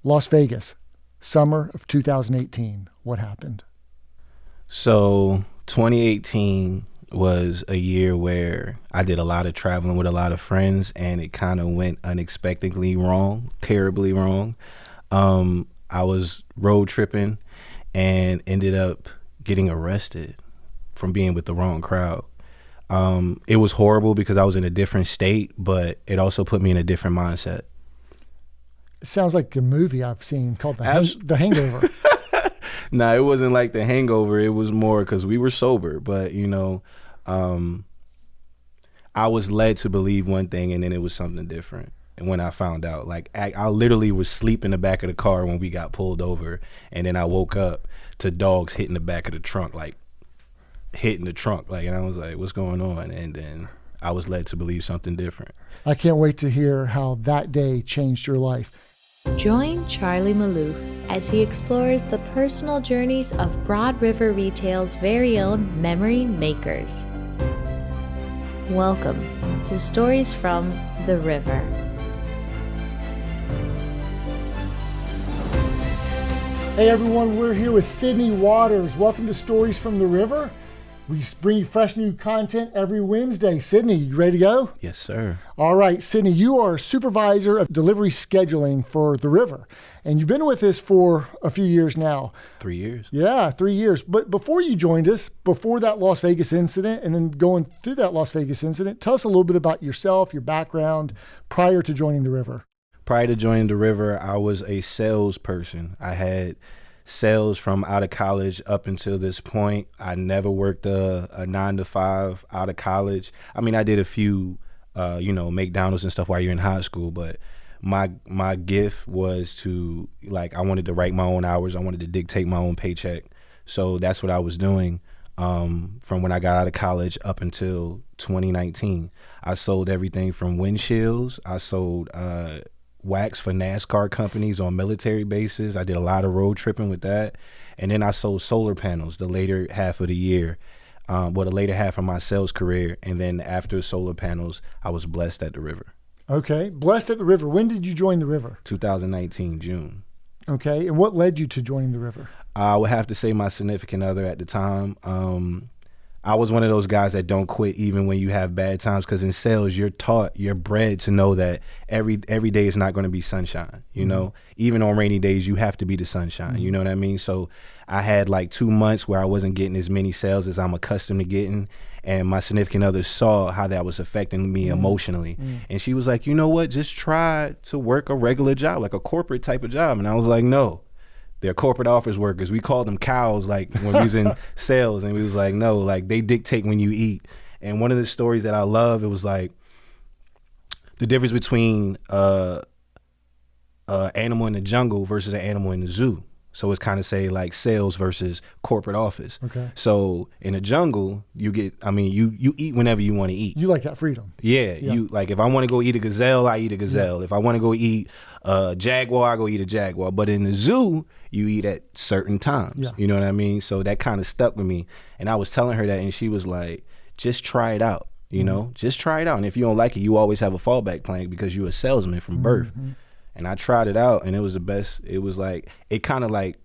Las Vegas, summer of 2018. What happened? So 2018 was a year where I did a lot of traveling with a lot of friends, and it kind of went unexpectedly wrong, terribly wrong. I was road tripping and ended up getting arrested from being with the wrong crowd. It was horrible because I was in a different state, but it also put me in a different mindset. It sounds like a movie I've seen called The Hangover. Nah, it wasn't like The Hangover. It was more because we were sober, but I was led to believe one thing, and then it was something different. And when I found out, like I literally was asleep in the back of the car when we got pulled over, and then I woke up to dogs hitting the back of the trunk, like hitting the trunk, like, and I was like, what's going on? And then I was led to believe something different. I can't wait to hear how that day changed your life. Join Charlie Maloof as he explores the personal journeys of Broad River Retail's very own memory makers. Welcome to Stories from the River. Hey everyone, we're here with Sidney Waters. Welcome to Stories from the River. We bring you fresh new content every Wednesday. Sidney, you ready to go? Yes, sir. All right, Sidney, you are Supervisor of Delivery Scheduling for the River. And you've been with us for a few years now. 3 years. Yeah, 3 years. But before you joined us, before that Las Vegas incident, and then going through that Las Vegas incident, tell us a little bit about yourself, your background, prior to joining the River. Prior to joining the River, I was a salesperson. I had sales from out of college up until this point. I never worked a 9-to-5 out of college. I mean, I did a few, McDonald's and stuff while you're in high school, but my gift was to, like, I wanted to write my own hours. I wanted to dictate my own paycheck. So that's what I was doing from when I got out of college up until 2019. I sold everything from windshields. I sold wax for NASCAR companies on military bases. I did a lot of road tripping with that. And then I sold solar panels the later half of the year, the later half of my sales career. And then after solar panels, I was blessed at the River. Okay, blessed at the River. When did you join the River? 2019, June. Okay, and what led you to joining the River? I would have to say my significant other at the time. I was one of those guys that don't quit even when you have bad times, because in sales, you're bred to know that every day is not going to be sunshine. You know, even on rainy days, you have to be the sunshine. You know what I mean? So I had like 2 months where I wasn't getting as many sales as I'm accustomed to getting. And my significant other saw how that was affecting me emotionally. And she was like, you know what, just try to work a regular job, like a corporate type of job. And I was like, no. They're corporate office workers. We called them cows, like when we was in sales, and we was like, no, like they dictate when you eat. And one of the stories that I love, it was like the difference between animal in the jungle versus an animal in the zoo. So it's kind of say like sales versus corporate office. Okay. So in the jungle, you eat whenever you want to eat. You like that freedom. Yeah. You like, if I want to go eat a gazelle, I eat a gazelle. If I want to go eat a jaguar, I go eat a jaguar. But in the zoo, you eat at certain times. Yeah. You know what I mean? So that kind of stuck with me. And I was telling her that, and she was like, just try it out. You know, just try it out. And if you don't like it, you always have a fallback plan because you're a salesman from birth. And I tried it out, and it was the best. It was like, it kind of like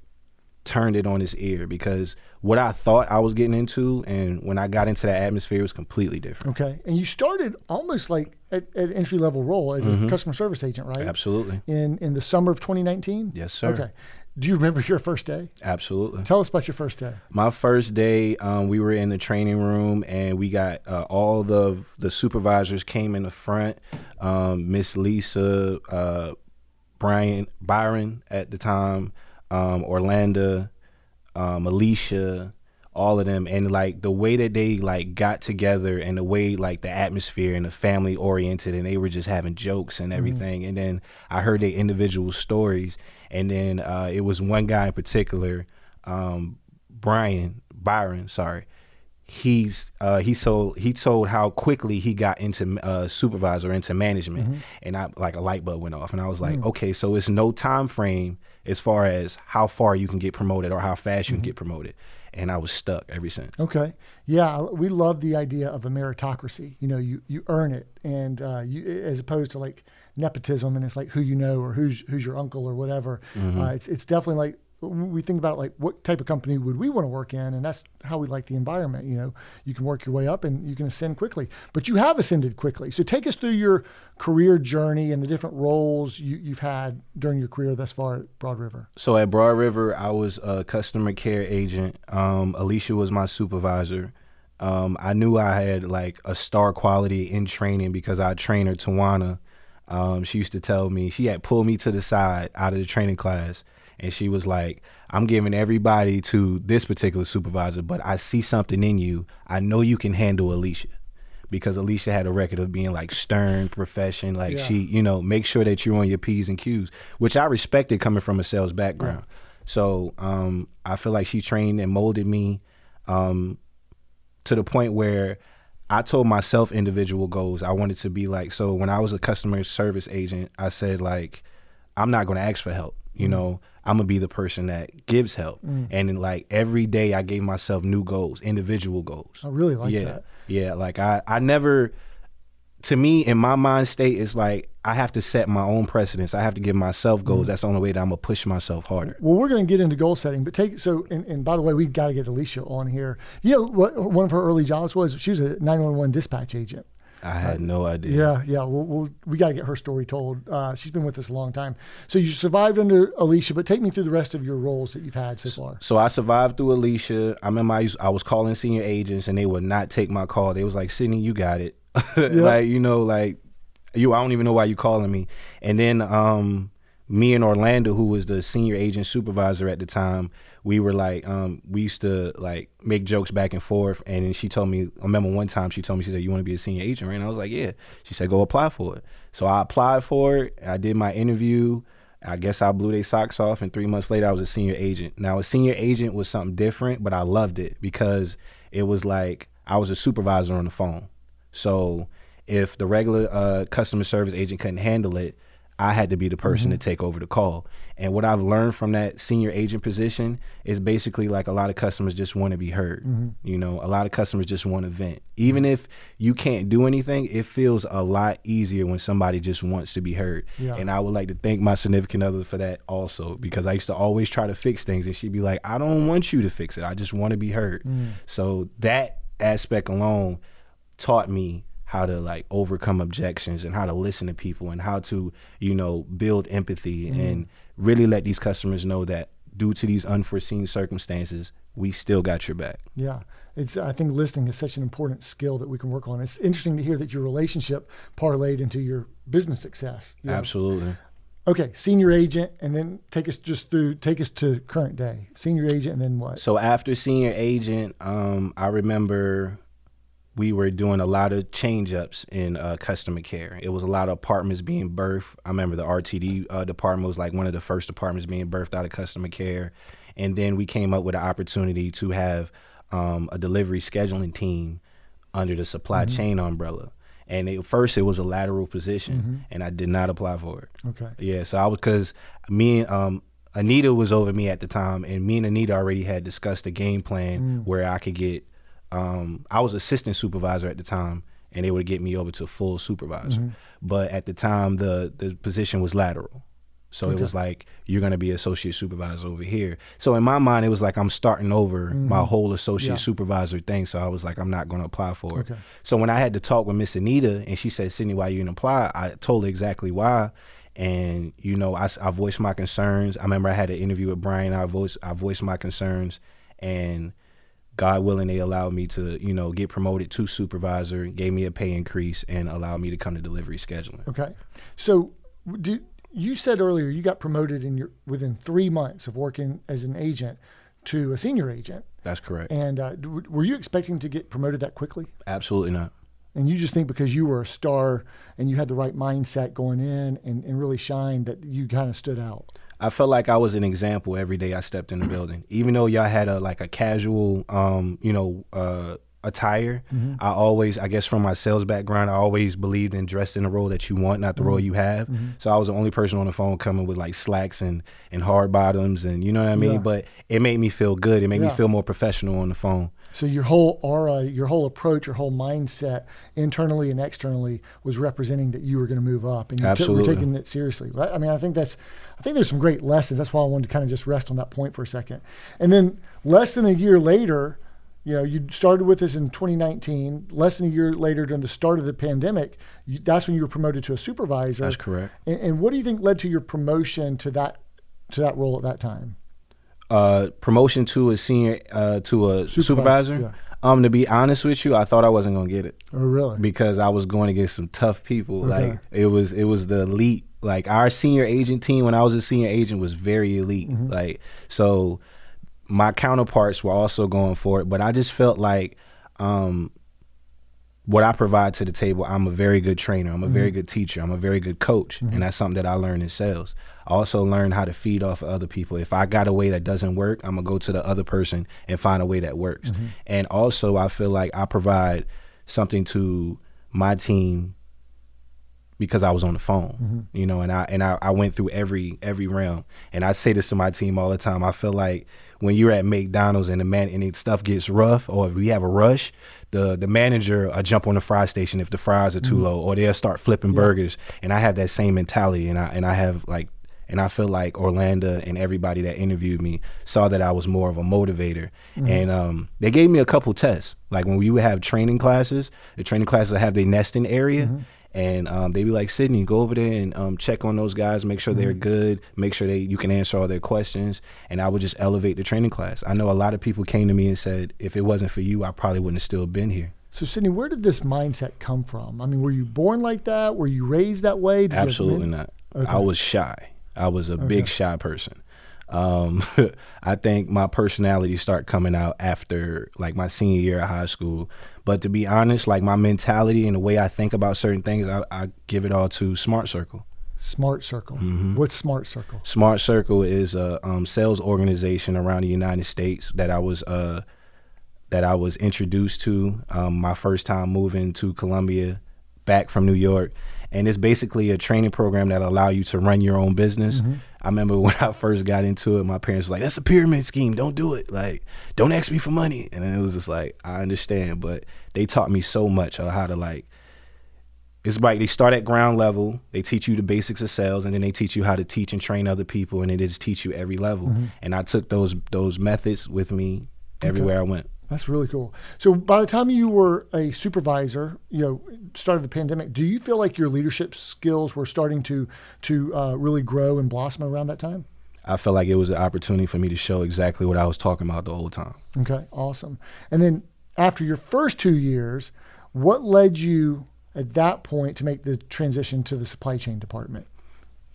turned it on its ear, because what I thought I was getting into, and when I got into that atmosphere, it was completely different. Okay. And you started almost like at an entry-level role as a customer service agent, right? Absolutely. In the summer of 2019? Yes, sir. Okay. Do you remember your first day? Absolutely. Tell us about your first day. My first day, we were in the training room, and we got all the supervisors came in the front. Miss Lisa, Byron at the time, Orlando, Alicia, all of them. And like the way that they like got together, and the way like the atmosphere and the family oriented, and they were just having jokes and everything. And then I heard their individual stories. And then it was one guy in particular, Byron, sorry. He told how quickly he got into supervisor, into management, and I, like, a light bulb went off, and I was like, okay, so it's no time frame as far as how far you can get promoted or how fast you can get promoted. And I was stuck ever since. Okay. Yeah, we love the idea of a meritocracy. You know, you earn it, and you, as opposed to like nepotism and it's like who you know or who's your uncle or whatever. It's definitely like, when we think about like what type of company would we want to work in, and that's how we like the environment. You know, you can work your way up and you can ascend quickly, but you have ascended quickly. So take us through your career journey and the different roles you've had during your career thus far at Broad River. So at Broad River, I was a customer care agent. Alicia was my supervisor. I knew I had like a star quality in training because I trained her, Tawana. She used to tell me, she had pulled me to the side out of the training class. And she was like, I'm giving everybody to this particular supervisor, but I see something in you. I know you can handle Alicia, because Alicia had a record of being like stern profession. Like she, you know, make sure that you're on your P's and Q's, which I respected coming from a sales background. So I feel like she trained and molded me to the point where I told myself individual goals. I wanted to be like, so when I was a customer service agent, I said like, I'm not going to ask for help. You know, I'm gonna be the person that gives help. And then like every day I gave myself new goals, individual goals. I really like that. Yeah, like I never, to me, in my mind state, it's like I have to set my own precedents. I have to give myself goals. That's the only way that I'm gonna push myself harder. Well, we're gonna get into goal setting, but and by the way, we've got to get Alicia on here. You know what one of her early jobs was? She was a 911 dispatch agent. I had no idea. Yeah. We got to get her story told. She's been with us a long time. So you survived under Alicia, but take me through the rest of your roles that you've had so far. So I survived through Alicia. I remember I was calling senior agents and they would not take my call. They was like, Sidney, you got it. Like, you know, like I don't even know why you calling me. And then me and Orlando, who was the senior agent supervisor at the time, we were like, we used to like make jokes back and forth. And then she told me, I remember one time she told me, she said, you want to be a senior agent, right? And I was like, yeah. She said, go apply for it. So I applied for it. I did my interview. I guess I blew their socks off. And 3 months later, I was a senior agent. Now, a senior agent was something different, but I loved it because it was like I was a supervisor on the phone. So if the regular customer service agent couldn't handle it, I had to be the person to take over the call. And what I've learned from that senior agent position is basically like a lot of customers just want to be heard. You know, a lot of customers just want to vent. Even if you can't do anything, it feels a lot easier when somebody just wants to be heard. And I would like to thank my significant other for that also, because I used to always try to fix things and she'd be like, I don't want you to fix it. I just want to be heard. So that aspect alone taught me how to like overcome objections and how to listen to people and how to, you know, build empathy and really let these customers know that due to these unforeseen circumstances, we still got your back. Yeah. I think listening is such an important skill that we can work on. It's interesting to hear that your relationship parlayed into your business success. Absolutely. Okay, senior agent, and then take us to current day. Senior agent, and then what? So after senior agent, I remember we were doing a lot of change-ups in customer care. It was a lot of apartments being birthed. I remember the RTD department was like one of the first departments being birthed out of customer care. And then we came up with an opportunity to have a delivery scheduling team under the supply chain umbrella. And at first it was a lateral position, and I did not apply for it. Okay. Yeah, so because me and Anita was over me at the time, and me and Anita already had discussed a game plan where I could get, I was assistant supervisor at the time, and they would get me over to full supervisor. But at the time, the position was lateral. So it was like, you're going to be associate supervisor over here. So in my mind, it was like I'm starting over my whole associate supervisor thing. So I was like, I'm not going to apply for it. So when I had to talk with Miss Anita and she said, Sidney, why you didn't apply? I told her exactly why. And, you know, I voiced my concerns. I remember I had an interview with Brian. I voiced my concerns, and God willing, they allowed me to, you know, get promoted to supervisor, gave me a pay increase, and allowed me to come to delivery scheduling. Okay. So you said earlier you got promoted within 3 months of working as an agent to a senior agent. That's correct. And were you expecting to get promoted that quickly? Absolutely not. And you just think because you were a star and you had the right mindset going in and really shined that you kind of stood out? I felt like I was an example every day I stepped in the building. Even though y'all had a casual, attire, I guess from my sales background, I always believed in dressed in the role that you want, not the role you have. So I was the only person on the phone coming with like slacks and hard bottoms, and you know what I mean? But it made me feel good. It made me feel more professional on the phone. So your whole aura, your whole approach, your whole mindset, internally and externally, was representing that you were going to move up, and you were taking it seriously. I mean, I think there's some great lessons. That's why I wanted to kind of just rest on that point for a second. And then less than a year later, you started with us in 2019. Less than a year later, during the start of the pandemic, that's when you were promoted to a supervisor. That's correct. And what do you think led to your promotion to that role at that time? Promotion to a senior, to a supervisor. Yeah. To be honest with you, I thought I wasn't gonna get it. Oh, really? Because I was going against some tough people. Okay. Like it was the elite. Like our senior agent team, when I was a senior agent, was very elite. Mm-hmm. Like, so my counterparts were also going for it, but I just felt like what I provide to the table, I'm a very good trainer, I'm a very good teacher, I'm a very good coach, and that's something that I learned in sales. I also learned how to feed off of other people. If I got a way that doesn't work, I'm gonna go to the other person and find a way that works. And also I feel like I provide something to my team because I was on the phone, and I went through every realm. And I say this to my team all the time. I feel like when you're at McDonald's and the stuff gets rough, or if we have a rush, the manager will jump on the fry station if the fries are too low, or they'll start flipping burgers. And I have that same mentality, and I feel like Orlando and everybody that interviewed me saw that I was more of a motivator. And they gave me a couple tests. Like when we would have training classes, the training classes have their nesting area. And they'd be like, Sidney, go over there and check on those guys, make sure they're good, make sure you can answer all their questions. And I would just elevate the training class. I know a lot of people came to me and said, if it wasn't for you, I probably wouldn't have still been here. So Sidney, where did this mindset come from? I mean, were you born like that? Were you raised that way? Absolutely not. Okay. I was shy. I was a big shy person. I think my personality started coming out after like my senior year of high school. But to be honest, like my mentality and the way I think about certain things, I give it all to Smart Circle. Smart Circle. What's Smart Circle? Smart Circle is a sales organization around the United States that I was introduced to my first time moving to Columbia, back from New York. And it's basically a training program that allow you to run your own business. I remember when I first got into it, my parents were like, that's a pyramid scheme, don't do it. Like, don't ask me for money. And then it was just like, I understand, but they taught me so much on how to it's like they start at ground level, they teach you the basics of sales, and then they teach you how to teach and train other people, and they just teach you every level. And I took those methods with me everywhere I went. That's really cool. So by the time you were a supervisor, started the pandemic, do you feel like your leadership skills were starting to really grow and blossom around that time? I felt like it was an opportunity for me to show exactly what I was talking about the whole time. Okay, awesome. And then after your first 2 years, what led you at that point to make the transition to the supply chain department?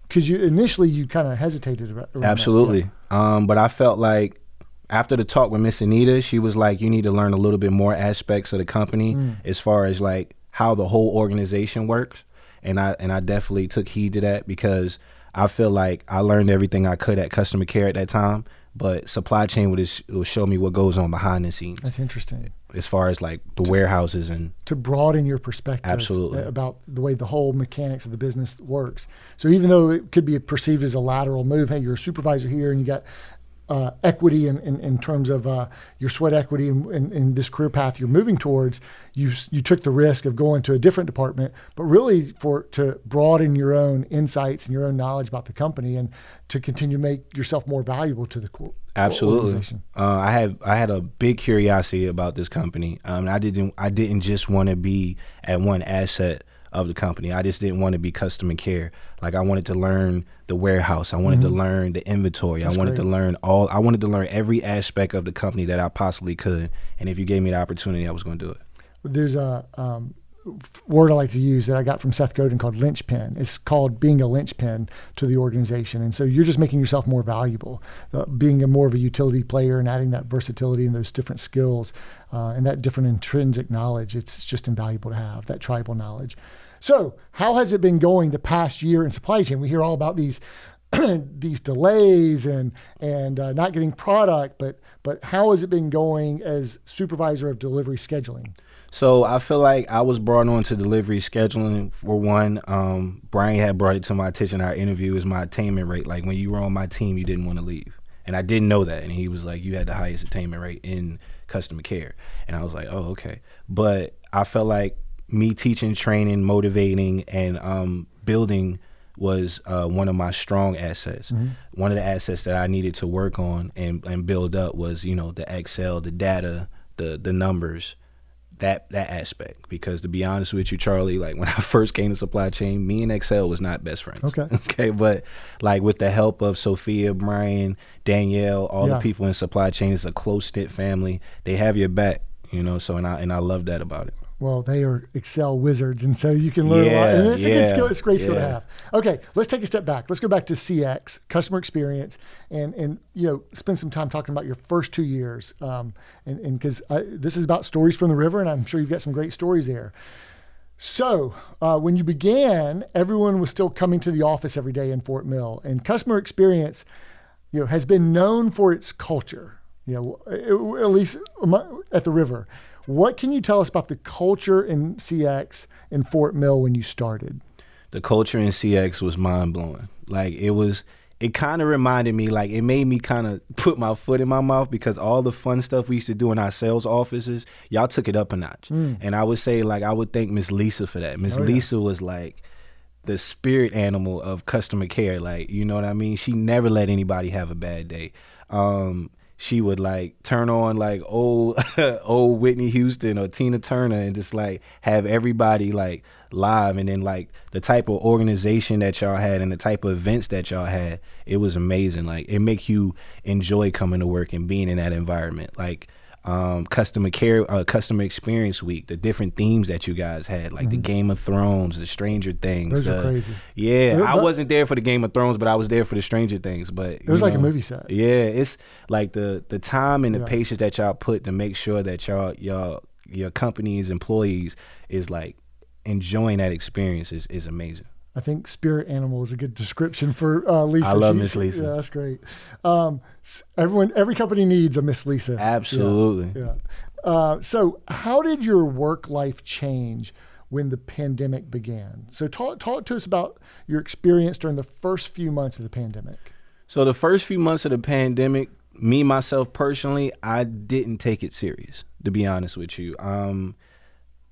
Because initially you kind of hesitated around Absolutely. That. But I felt like after the talk with Miss Anita, she was like, you need to learn a little bit more aspects of the company as far as like how the whole organization works. And I definitely took heed to that, because I feel like I learned everything I could at customer care at that time, but supply chain will show me what goes on behind the scenes. That's interesting. As far as like the warehouses and to broaden your perspective absolutely about the way the whole mechanics of the business works. So even though it could be perceived as a lateral move, hey, you're a supervisor here and you got equity in terms of your sweat equity in this career path you're moving towards, you took the risk of going to a different department, but really to broaden your own insights and your own knowledge about the company and to continue to make yourself more valuable to the organization. I had a big curiosity about this company. I didn't just want to be at one asset of the company. I just didn't want to be customer care. Like I wanted to learn the warehouse. I wanted to learn the inventory. I wanted to learn every aspect of the company that I possibly could. And if you gave me the opportunity, I was going to do it. There's a word I like to use that I got from Seth Godin called Lynchpin. It's called being a linchpin to the organization. And so you're just making yourself more valuable, being more of a utility player and adding that versatility and those different skills and that different intrinsic knowledge. It's just invaluable to have that tribal knowledge. So how has it been going the past year in supply chain? We hear all about these these delays and not getting product, but how has it been going as supervisor of delivery scheduling? So I feel like I was brought on to delivery scheduling for one. Brian had brought it to my attention in our interview, is my attainment rate. Like when you were on my team, you didn't want to leave. And I didn't know that. And he was like, you had the highest attainment rate in customer care. And I was like, oh, okay. But I felt like me teaching, training, motivating, and building was one of my strong assets. One of the assets that I needed to work on and build up was, the Excel, the data, the numbers, that aspect. Because to be honest with you, Charlie, like when I first came to supply chain, me and Excel was not best friends. Okay. But like with the help of Sophia, Brian, Danielle, all the people in supply chain, it's a close-knit family. They have your back, so and I love that about it. Well, they are Excel wizards, and so you can learn a lot. And it's a good skill. It's a great skill to have. Okay, let's take a step back. Let's go back to CX, customer experience, and spend some time talking about your first 2 years. And because this is about stories from the river, and I'm sure you've got some great stories there. So when you began, everyone was still coming to the office every day in Fort Mill, and customer experience, has been known for its culture. At least at the river. What can you tell us about the culture in CX in Fort Mill when you started? The culture in CX was mind-blowing. Like it kind of reminded me, like it made me kind of put my foot in my mouth, because all the fun stuff we used to do in our sales offices, y'all took it up a notch. And I would say, like, I would thank Miss Lisa for that. Miss Lisa was like the spirit animal of customer care. Like, you know what I mean? She never let anybody have a bad day. She would like turn on like old Whitney Houston or Tina Turner and just like have everybody like live. And then like the type of organization that y'all had and the type of events that y'all had, it was amazing. Like it make you enjoy coming to work and being in that environment. Like customer experience week, the different themes that you guys had, like the Game of Thrones, the Stranger Things. Those are crazy. Yeah, I wasn't there for the Game of Thrones, but I was there for the Stranger Things. But it was like a movie set. Yeah, it's like the time and the patience that y'all put to make sure that your company's employees is like enjoying that experience is amazing. I think spirit animal is a good description for Lisa. I love Miss Lisa. Yeah, that's great. Every company needs a Miss Lisa. Absolutely. Yeah. So how did your work life change when the pandemic began? So talk to us about your experience during the first few months of the pandemic. So the first few months of the pandemic, me, myself personally, I didn't take it serious, to be honest with you.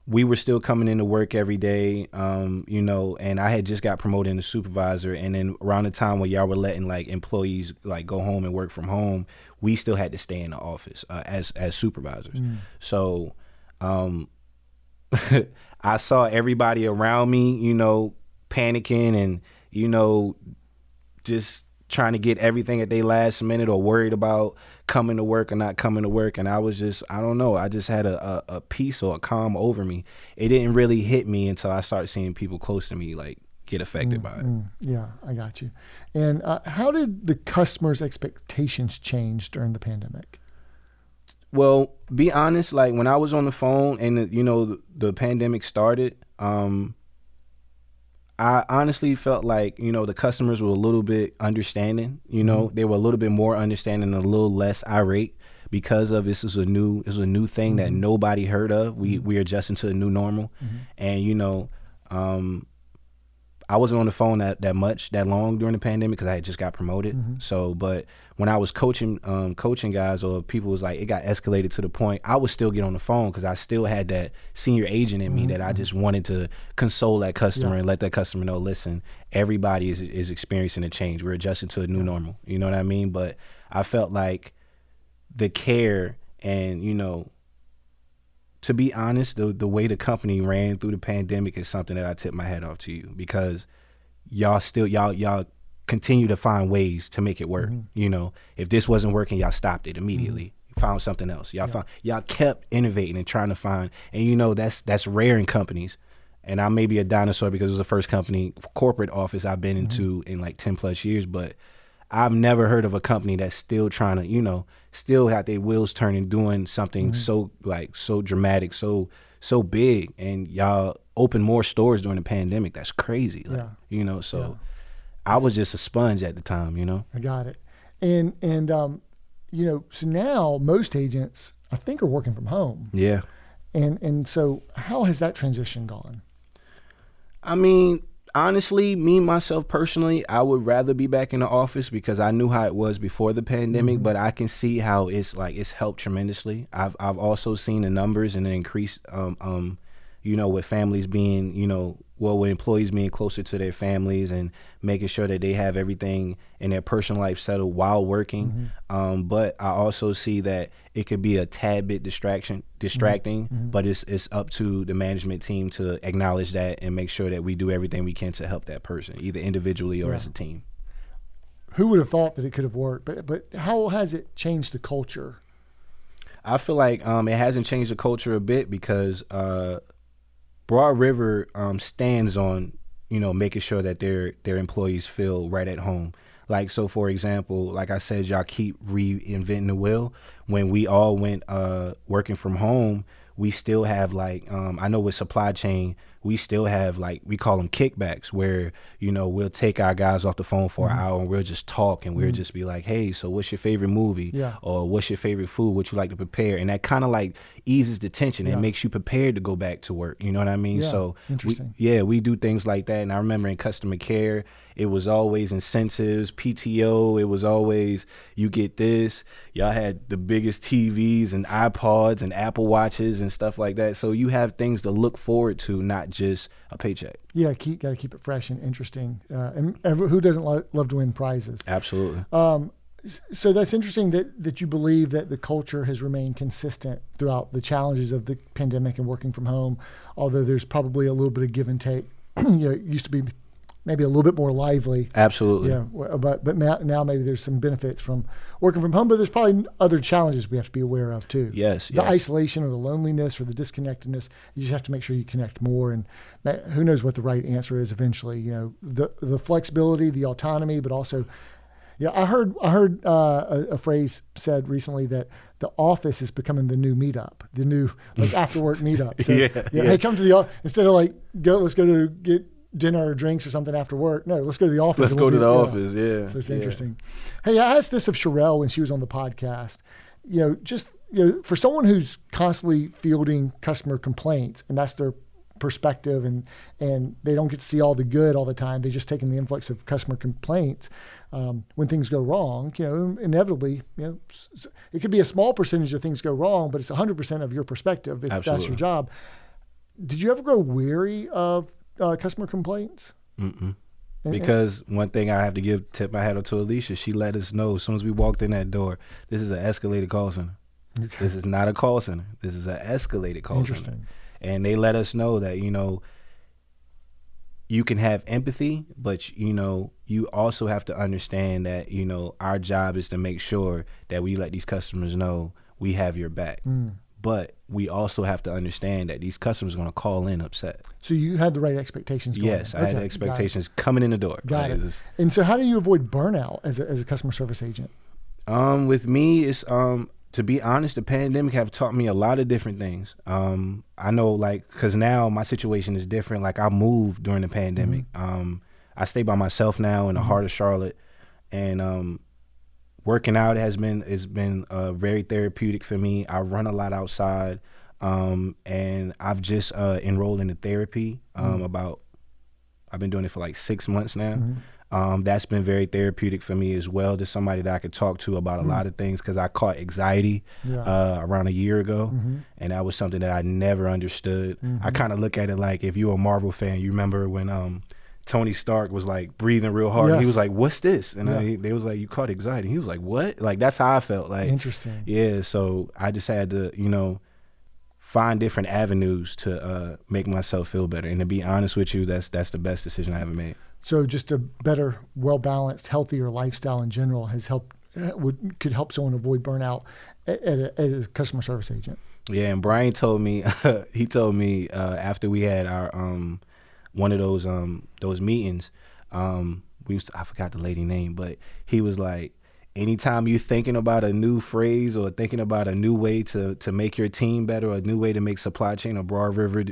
We were still coming into work every day, and I had just got promoted into supervisor. And then around the time when y'all were letting like employees like go home and work from home, we still had to stay in the office as supervisors. So I saw everybody around me, panicking and, just trying to get everything at their last minute or worried about coming to work or not coming to work. And I was just, I don't know, I just had a peace or a calm over me. It didn't really hit me until I started seeing people close to me like get affected by it. Yeah, I got you. And how did the customers' expectations change during the pandemic? Well, be honest, like when I was on the phone and the pandemic started, I honestly felt like, the customers were a little bit understanding, they were a little bit more understanding and a little less irate because of this is a new thing that nobody heard of. We adjusting to the new normal. And, I wasn't on the phone that long during the pandemic because I had just got promoted. So, but when I was coaching guys or people was like, it got escalated to the point, I would still get on the phone because I still had that senior agent in me that I just wanted to console that customer and let that customer know, listen, everybody is experiencing a change. We're adjusting to a new normal. You know what I mean? But I felt like the care and, to be honest, the way the company ran through the pandemic is something that I tip my hat off to you, because y'all continue to find ways to make it work. If this wasn't working, y'all stopped it immediately. Found something else. Y'all kept innovating and trying to find, and that's rare in companies. And I may be a dinosaur because it was the first corporate office I've been into in like 10 plus years, but I've never heard of a company that's still trying to, still got their wheels turning, doing something so dramatic, so big. And y'all open more stores during the pandemic. That's crazy. I was just a sponge at the time, I got it. And so now most agents, I think, are working from home. Yeah. And so how has that transition gone? I mean, Honestly, me myself personally, I would rather be back in the office because I knew how it was before the pandemic, but I can see how it's helped tremendously. I've also seen the numbers and the increase with families being, with employees being closer to their families and making sure that they have everything in their personal life settled while working. But I also see that it could be a tad bit distracting, but it's up to the management team to acknowledge that and make sure that we do everything we can to help that person, either individually or as a team. Who would have thought that it could have worked? But how has it changed the culture? I feel like it hasn't changed the culture a bit because Broad River stands on, making sure that their employees feel right at home. Like, so for example, like I said, y'all keep reinventing the wheel. When we all went working from home, we still have I know with supply chain, we still have we call them kickbacks where, we'll take our guys off the phone for an hour and we'll just talk and we'll just be like, hey, so what's your favorite movie? Yeah. Or what's your favorite food? What you like to prepare? And that kind of eases the tension and makes you prepared to go back to work. You know what I mean? Yeah. So interesting. we do things like that. And I remember in customer care, it was always incentives, PTO. It was always, you get this. Y'all had the biggest TVs and iPods and Apple Watches and stuff like that. So you have things to look forward to, not just a paycheck. Yeah, got to keep it fresh and interesting. And who doesn't love to win prizes? Absolutely. So that's interesting that you believe that the culture has remained consistent throughout the challenges of the pandemic and working from home, although there's probably a little bit of give and take. It used to be maybe a little bit more lively. Absolutely. Yeah, but now maybe there's some benefits from working from home, but there's probably other challenges we have to be aware of too. Yes. The isolation or the loneliness or the disconnectedness. You just have to make sure you connect more, and who knows what the right answer is eventually. The flexibility, the autonomy, but also, I heard a phrase said recently that the office is becoming the new meetup, the new after work meetup. So hey, come to the office instead of let's go to get dinner or drinks or something after work. No, let's go to the office. Let's go to the office. Yeah. So it's interesting. Hey, I asked this of Sherelle when she was on the podcast. For someone who's constantly fielding customer complaints, and that's their perspective, and they don't get to see all the good all the time. They're just taking the influx of customer complaints. When things go wrong, inevitably, it could be a small percentage of things go wrong, but it's 100% of your perspective if Absolutely. that's your job. Did you ever grow weary of customer complaints? Because one thing I have to tip my hat up to Alicia, she let us know as soon as we walked in that door, this is an escalated call center. Okay. This is not a call center. This is an escalated call center. And they let us know that, you can have empathy, but, you also have to understand that, our job is to make sure that we let these customers know we have your back. But we also have to understand that these customers are going to call in upset. So you had the right expectations going Yes, I had the expectations coming in the door. Got it. And so how do you avoid burnout as a customer service agent? With me, it's to be honest, the pandemic have taught me a lot of different things. I know, because now my situation is different. I moved during the pandemic. I stay by myself now in the heart of Charlotte, and working out has been very therapeutic for me. I run a lot outside, and I've just enrolled into therapy. I've been doing it for 6 months now. That's been very therapeutic for me as well. Just somebody that I could talk to about a lot of things, because I caught anxiety around a year ago, and that was something that I never understood. I kind of look at it like, if you're a Marvel fan, you remember when Tony Stark was breathing real hard. Yes. He was like, "What's this?" And they was like, "You caught anxiety." He was like, "What?" That's how I felt. Interesting. Yeah. So I just had to, find different avenues to make myself feel better. And to be honest with you, that's the best decision I ever made. So just a better, well-balanced, healthier lifestyle in general has could help someone avoid burnout as a customer service agent. Yeah, and Brian told me, after we had our one of those meetings, I forgot the lady name, but he was like, anytime you're thinking about a new phrase or thinking about a new way to make your team better, or a new way to make supply chain or Broad River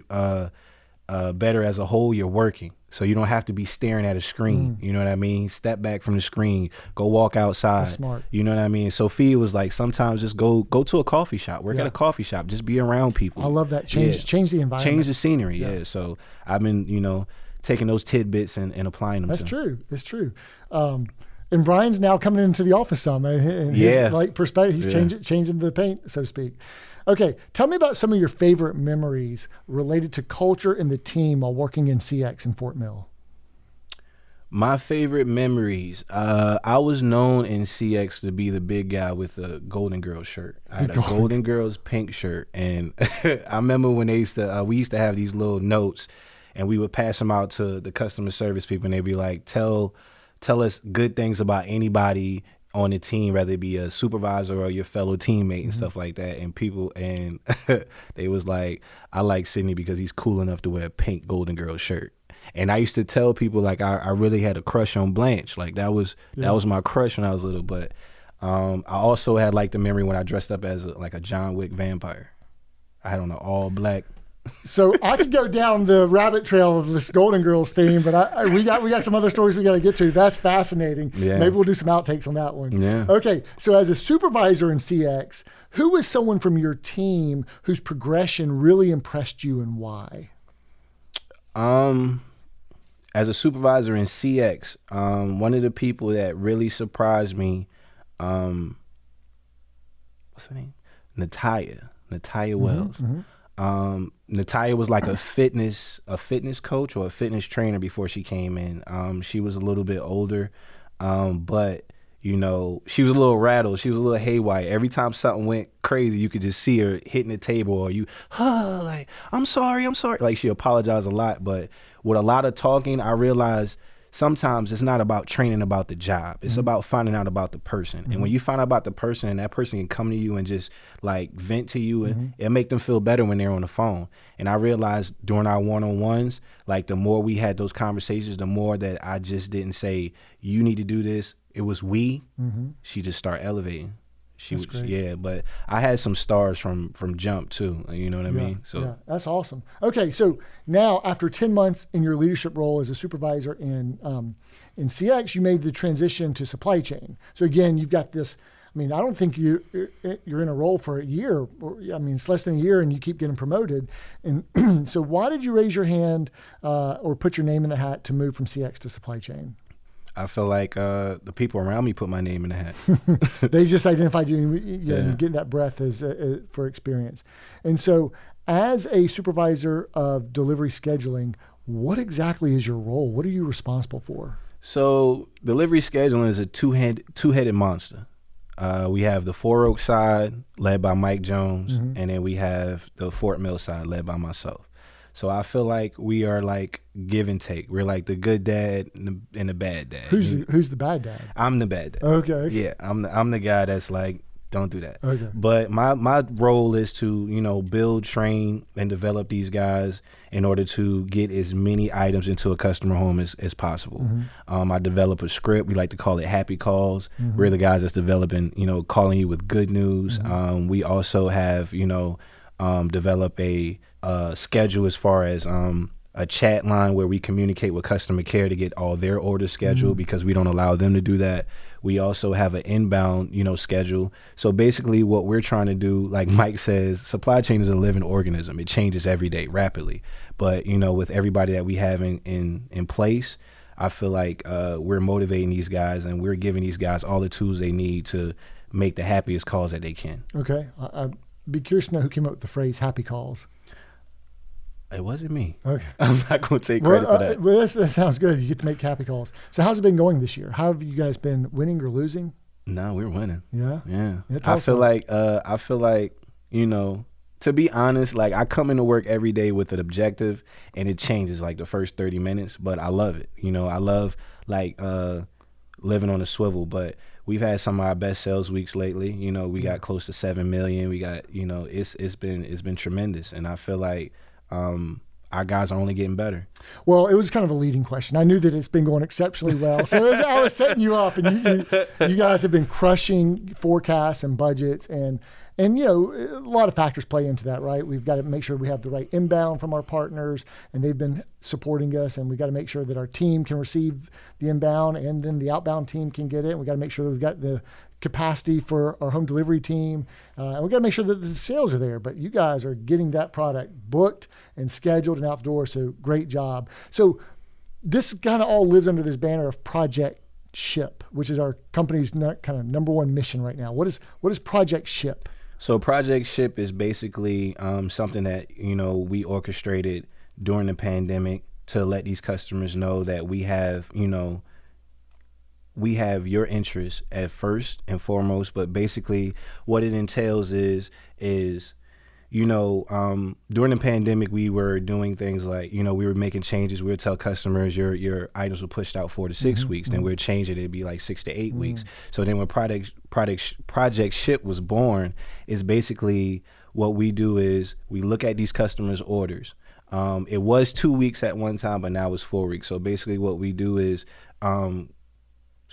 better as a whole, you're working. So you don't have to be staring at a screen. You know what I mean? Step back from the screen, go walk outside. That's smart. You know what I mean? Sophia was like, sometimes just go to a coffee shop, work at a coffee shop, just be around people. I love that. Change the environment. Change the scenery. Yeah. So I've been, taking those tidbits and applying them. That's true. It's true. And Brian's now coming into the office some, and his like perspective, he's changing the paint, so to speak. Okay, tell me about some of your favorite memories related to culture and the team while working in CX in Fort Mill. My favorite memories. I was known in CX to be the big guy with the Golden Girls shirt. I had a Golden Girls pink shirt, and I remember when they used to. We used to have these little notes, and we would pass them out to the customer service people, and they'd be like, "Tell us good things about anybody on the team, whether it be a supervisor or your fellow teammate and stuff like that." And people, and they was like, "I like Sidney because he's cool enough to wear a pink Golden Girls shirt." And I used to tell people like I really had a crush on Blanche. Like that was my crush when I was little. But I also had like the memory when I dressed up as like a John Wick vampire. I had on an all black. So I could go down the rabbit trail of this Golden Girls theme, but we got some other stories we got to get to. That's fascinating. Yeah. Maybe we'll do some outtakes on that one. Yeah. Okay. So as a supervisor in CX, who is someone from your team whose progression really impressed you and why? As a supervisor in CX, one of the people that really surprised me, what's her name? Natalia Wells. Natalia was like a fitness coach or a fitness trainer before she came in. She was a little bit older, but you know, she was a little rattled. She was a little haywire. Every time something went crazy, you could just see her hitting the table, or like, I'm sorry. Like she apologized a lot, but with a lot of talking, I realized sometimes it's not about training about the job. It's about finding out about the person. And when you find out about the person, and that person can come to you and just like vent to you, and it'll make them feel better when they're on the phone. And I realized during our one-on-ones, like the more we had those conversations, the more that I just didn't say, you need to do this. It was we. She just started elevating. That's great. Yeah, but I had some stars from jump too. You know what I mean? So yeah, that's awesome. Okay, so now after 10 months in your leadership role as a supervisor in CX, you made the transition to supply chain. So again, you've got this. I mean, I don't think you're in a role for a year. I mean, it's less than a year, and you keep getting promoted. And so, why did you raise your hand or put your name in the hat to move from CX to supply chain? I feel like the people around me put my name in the hat. They just identified you and getting that breath as for experience. And so as a supervisor of delivery scheduling, what exactly is your role? What are you responsible for? So delivery scheduling is a two-headed monster. We have the 4 Oaks side led by Mike Jones, and then we have the Fort Mill side led by myself. So I feel like we are like give and take. We're like the good dad and the bad dad. Who's the bad dad? I'm the bad dad. Okay. Yeah, I'm the guy that's like, don't do that. Okay. But my role is to, you know, build, train, and develop these guys in order to get as many items into a customer home as possible. I develop a script. We like to call it happy calls. We're the guys that's developing, you know, calling you with good news. We also have, you know, develop a schedule as far as a chat line where we communicate with customer care to get all their orders scheduled because we don't allow them to do that. We also have an inbound, you know, schedule. So basically what we're trying to do, like Mike says, supply chain is a living organism. It changes every day rapidly. But, you know, with everybody that we have in place, I feel like we're motivating these guys and we're giving these guys all the tools they need to make the happiest calls that they can. Okay. I'd be curious to know who came up with the phrase happy calls. It wasn't me. Okay. I'm not going to take credit for that. Well, that sounds good. You get to make happy calls. So how's it been going this year? How have you guys been, winning or losing? No, we're winning. Yeah? Yeah. I feel like, you know, to be honest, like I come into work every day with an objective and it changes like the first 30 minutes, but I love it. You know, I love like living on a swivel, but we've had some of our best sales weeks lately. You know, we got close to 7 million. We got, you know, it's been tremendous. And I feel like our guys are only getting better. Well, it was kind of a leading question. I knew that it's been going exceptionally well. So I was setting you up, and you guys have been crushing forecasts and budgets, and you know, a lot of factors play into that, right? We've got to make sure we have the right inbound from our partners, and they've been supporting us, and we've got to make sure that our team can receive the inbound, and then the outbound team can get it. And we've got to make sure that we've got the capacity for our home delivery team. And we've got to make sure that the sales are there, but you guys are getting that product booked and scheduled and out the door. So great job. So this kind of all lives under this banner of Project Ship, which is our company's kind of number one mission right now. What is Project Ship? So Project Ship is basically something that, we orchestrated during the pandemic to let these customers know that we have your interests at first and foremost. But basically what it entails is during the pandemic, we were doing things like, we were making changes. We would tell customers your items were pushed out 4 to 6 weeks. Then we'd change it. It'd be like 6 to 8 weeks. So then when Project Ship was born, is basically what we do is we look at these customers' orders. It was 2 weeks at one time, but now it's 4 weeks. So basically what we do is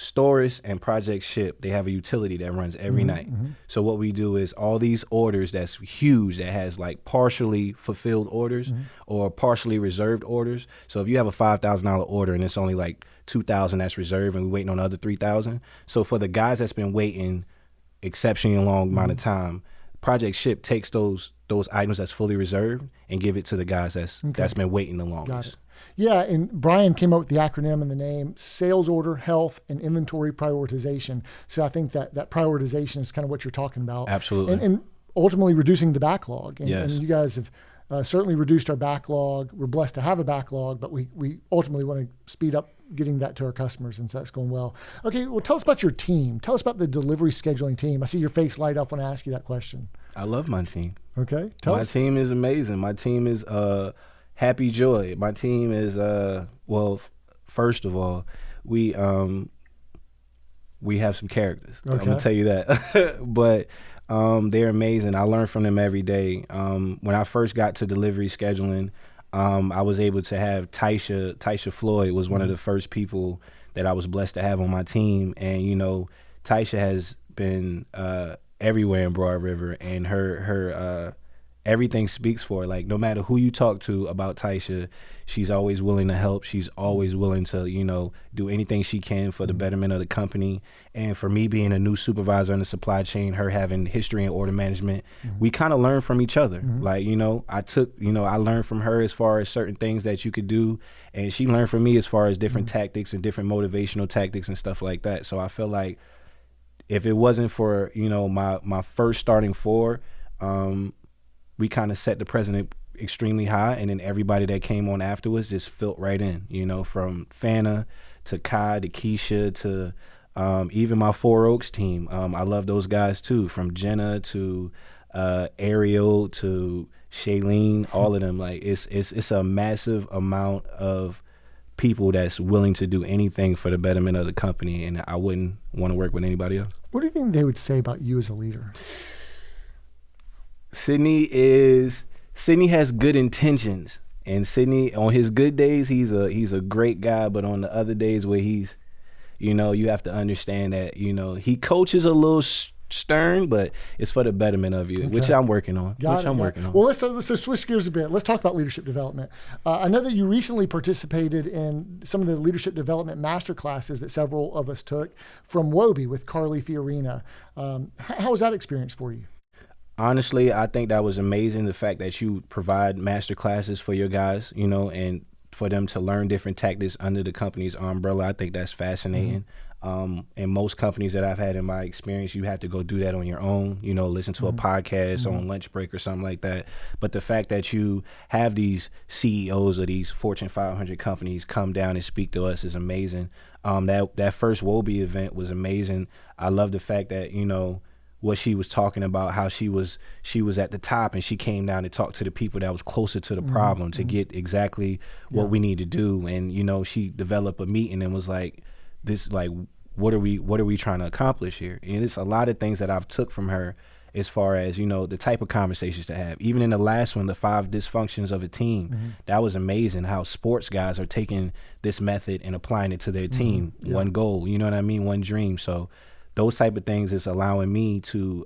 Storage and Project Ship, they have a utility that runs every night. So what we do is all these orders that's huge, that has like partially fulfilled orders or partially reserved orders. So if you have a $5,000 order and it's only like $2,000 that's reserved and we're waiting on the other $3,000. So for the guys that's been waiting exceptionally long amount of time, Project Ship takes those items that's fully reserved and give it to the guys that's been waiting the longest. Yeah, and Brian came up with the acronym and the name Sales Order, Health, and Inventory Prioritization. So I think that prioritization is kind of what you're talking about. Absolutely. And ultimately reducing the backlog. And, yes. And you guys have certainly reduced our backlog. We're blessed to have a backlog, but we ultimately want to speed up getting that to our customers, and so that's going well. Okay, well, tell us about your team. Tell us about the delivery scheduling team. I see your face light up when I ask you that question. I love my team. Okay, tell us. My team is amazing. My team is happy joy. My team is first of all, we have some characters. Okay. I'm gonna tell you that. But they're amazing. I learn from them every day. When I first got to delivery scheduling, I was able to have Taisha Floyd was one of the first people that I was blessed to have on my team. And Taisha has been everywhere in Broad River, and her everything speaks for her. Like, no matter who you talk to about Taisha, she's always willing to help. She's always willing to, do anything she can for the betterment of the company. And for me being a new supervisor in the supply chain, her having history in order management, we kind of learn from each other. Like, I learned from her as far as certain things that you could do, and she learned from me as far as different tactics and different motivational tactics and stuff like that. So I feel like if it wasn't for, my first starting four, we kind of set the precedent extremely high, and then everybody that came on afterwards just fit right in, from Fana to Kai to Keisha to even my Four Oaks team. I love those guys too, from Jenna to Ariel to Shailene, all of them. Like, it's a massive amount of people that's willing to do anything for the betterment of the company, and I wouldn't want to work with anybody else. What do you think they would say about you as a leader? Sidney has good intentions, and Sidney, on his good days, he's a great guy, but on the other days where he's, you have to understand that, he coaches a little stern, but it's for the betterment of you, which I'm working on. Working on. Well, let's switch gears a bit. Let's talk about leadership development. I know that you recently participated in some of the leadership development master classes that several of us took from Wobie with Carly Fiorina. How was that experience for you? Honestly, I think that was amazing. The fact that you provide master classes for your guys, and for them to learn different tactics under the company's umbrella, I think that's fascinating. In most companies that I've had in my experience, you have to go do that on your own, listen to a podcast on Lynchpin or something like that. But the fact that you have these CEOs of these Fortune 500 companies come down and speak to us is amazing. That first Wobie event was amazing. I love the fact that, what she was talking about, how she was at the top and she came down to talk to the people that was closer to the problem to get exactly what we need to do. And, she developed a meeting and was like, what are we trying to accomplish here? And it's a lot of things that I've took from her as far as, the type of conversations to have. Even in the last one, the 5 dysfunctions of a team, that was amazing how sports guys are taking this method and applying it to their team. One goal, you know what I mean? One dream. So those type of things is allowing me to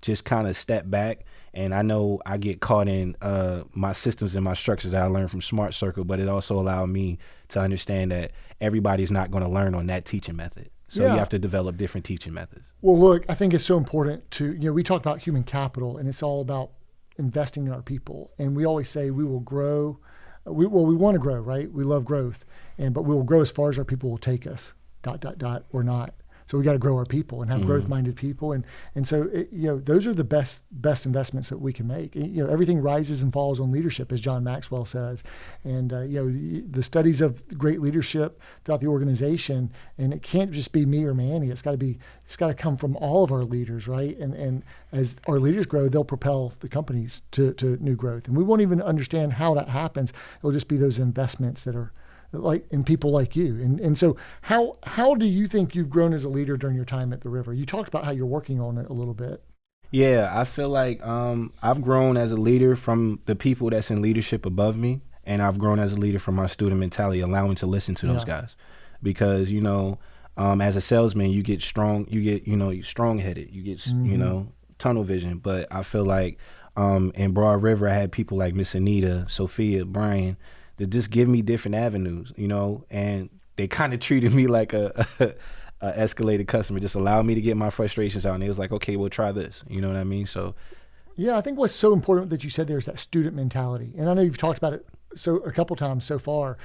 just kind of step back. And I know I get caught in my systems and my structures that I learned from Smart Circle, but it also allowed me to understand that everybody's not going to learn on that teaching method. So you have to develop different teaching methods. Well, look, I think it's so important to, we talk about human capital, and it's all about investing in our people. And we always say we will grow we want to grow, right? We love growth, but we will grow as far as our people will take us, ... or not. So we got to grow our people and have growth-minded people, and so those are the best investments that we can make. Everything rises and falls on leadership, as John Maxwell says, and the studies of great leadership throughout the organization, and it can't just be me or Manny. It's got to come from all of our leaders, right? And as our leaders grow, they'll propel the companies to new growth, and we won't even understand how that happens. It'll just be those investments that are like in people like you. And so how do you think you've grown as a leader during your time at the River? You talked about how you're working on it a little bit. Yeah, I feel like I've grown as a leader from the people that's in leadership above me, and I've grown as a leader from my student mentality, allowing to listen to those guys. Because, as a salesman, you get strong, strong-headed, you get, tunnel vision. But I feel like in Broad River, I had people like Miss Anita, Sophia, Brian, that just give me different avenues, and they kind of treated me like a escalated customer, just allowed me to get my frustrations out. And it was like, okay, we'll try this. You know what I mean? So, yeah, I think what's so important that you said there is that student mentality. And I know you've talked about it a couple times so far.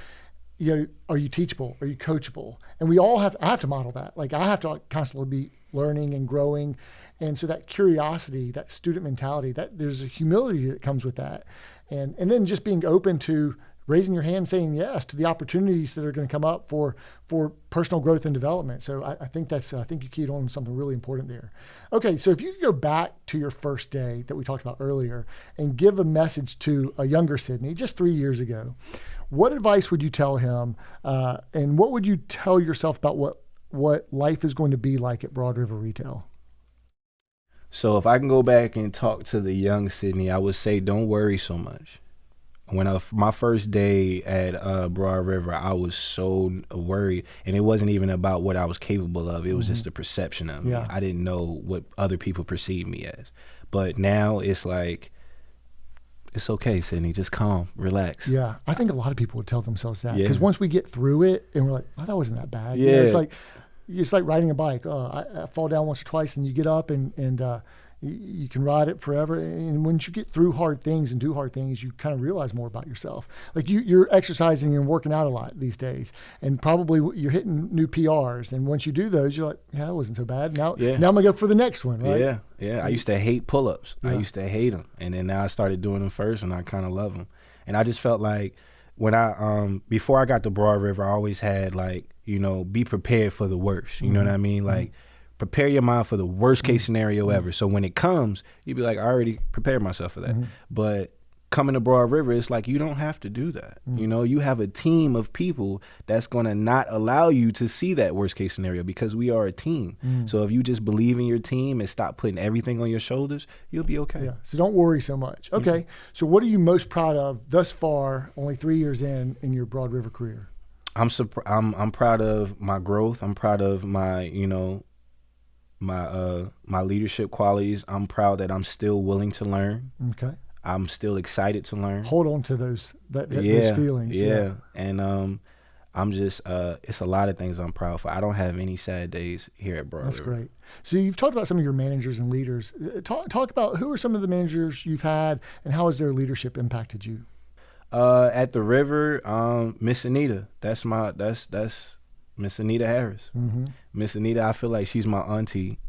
Are you teachable? Are you coachable? And we all I have to model that. Like, I have to constantly be learning and growing. And so that curiosity, that student mentality, that there's a humility that comes with that. And then just being open to raising your hand, saying yes to the opportunities that are going to come up for personal growth and development. So I think you keyed on something really important there. Okay, so if you could go back to your first day that we talked about earlier and give a message to a younger Sidney, just 3 years ago, what advice would you tell him, and what would you tell yourself about what life is going to be like at Broad River Retail? So if I can go back and talk to the young Sidney, I would say don't worry so much. When my first day at Broad River, I was so worried, and it wasn't even about what I was capable of. It was just the perception of me. I didn't know what other people perceived me as. But now it's like, it's okay, Sidney, just calm, relax. Yeah, I think a lot of people would tell themselves that, because once we get through it and we're like, oh, that wasn't that bad. Yeah. It's like riding a bike. I fall down once or twice, and you get up and you can ride it forever. And once you get through hard things and do hard things, you kind of realize more about yourself. Like you're exercising and working out a lot these days, and probably you're hitting new PRs. And once you do those, you're like, yeah, that wasn't so bad. Now I'm going to go for the next one, right? Yeah. I used to hate pull-ups. I used to hate them. And then now I started doing them first, and I kind of love them. And I just felt like when before I got to Broad River, I always had be prepared for the worst. You know what I mean? Like, prepare your mind for the worst case scenario ever. So when it comes, you'd be like, I already prepared myself for that. But coming to Broad River, it's like, you don't have to do that. You have a team of people that's going to not allow you to see that worst case scenario, because we are a team. So if you just believe in your team and stop putting everything on your shoulders, you'll be okay. Yeah. So don't worry so much. Okay. So what are you most proud of thus far, only 3 years in your Broad River career? I'm proud of my growth. I'm proud of my, my leadership qualities. I'm proud that I'm still willing to learn. Okay. I'm still excited to learn. Hold on to those feelings. Yeah. And I'm just it's a lot of things I'm proud for. I don't have any sad days here at Broad River. That's great. So you've talked about some of your managers and leaders. Talk about who are some of the managers you've had, and how has their leadership impacted you? At the River, Miss Anita. That's Miss Anita Harris. Miss Anita, I feel like she's my auntie.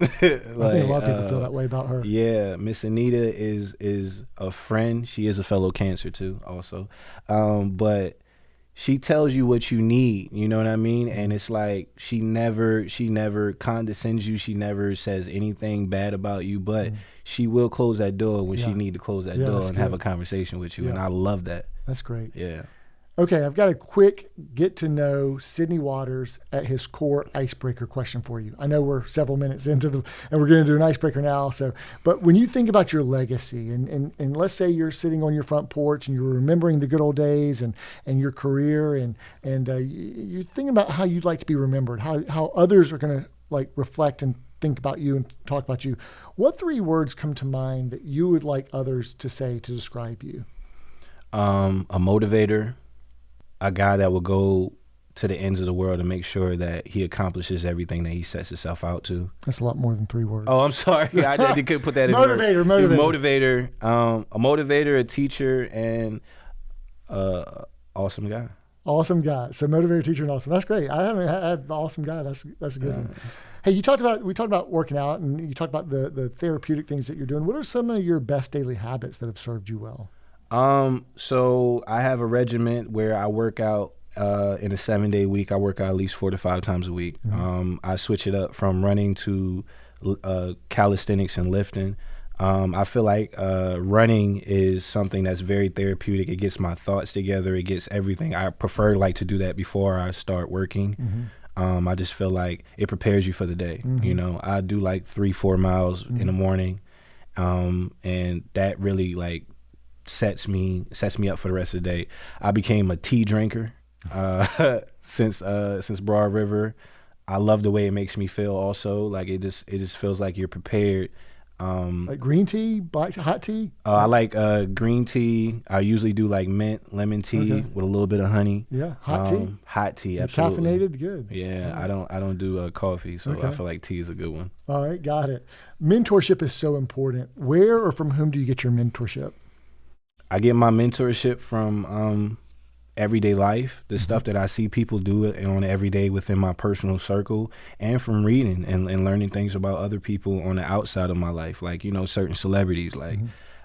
I think a lot of people feel that way about her. Yeah, Miss Anita is a friend. She is a fellow Cancer too, also. But she tells you what you need, you know what I mean? And it's like she never condescends you. She never says anything bad about you, but she will close that door when she need to close that door and have a conversation with you. And I love that. That's great. Yeah. Okay, I've got a quick get to know Sidney Waters at his core icebreaker question for you. I know we're several minutes into and we're going to do an icebreaker now. But when you think about your legacy, and let's say you're sitting on your front porch and you're remembering the good old days and your career, and you're thinking about how you'd like to be remembered, how others are going to reflect and think about you and talk about you. What 3 words come to mind that you would like others to say to describe you? A motivator. A guy that will go to the ends of the world to make sure that he accomplishes everything that he sets himself out to. That's a lot more than 3 words. Oh, I'm sorry. I couldn't put that in Motivator. A motivator, a teacher, and awesome guy. Awesome guy. So motivator, teacher, and awesome. That's great. I haven't had the awesome guy. That's a good one. Hey, we talked about working out, and you talked about the therapeutic things that you're doing. What are some of your best daily habits that have served you well? So I have a regiment where I work out in a 7-day week. I work out at least 4 to 5 times a week. I switch it up from running to calisthenics and lifting. I feel like running is something that's very therapeutic. It gets my thoughts together. It gets everything. I prefer like to do that before I start working. I just feel like it prepares you for the day. You know, I do like 3-4 miles in the morning, and that really like sets me up for the rest of the day. I became a tea drinker since Broad River. I love the way it makes me feel. Also, like it just feels like you're prepared. Like green tea, black, hot tea? I like green tea. I usually do like mint, lemon tea with a little bit of honey. Yeah, hot tea? Hot tea, absolutely. Caffeinated, good. Yeah, I don't do coffee, so I feel like tea is a good one. All right, got it. Mentorship is so important. Where or from whom do you get your mentorship? I get my mentorship from everyday life, the stuff that I see people do on every day within my personal circle, and from reading and learning things about other people on the outside of my life, like, you know, certain celebrities. Like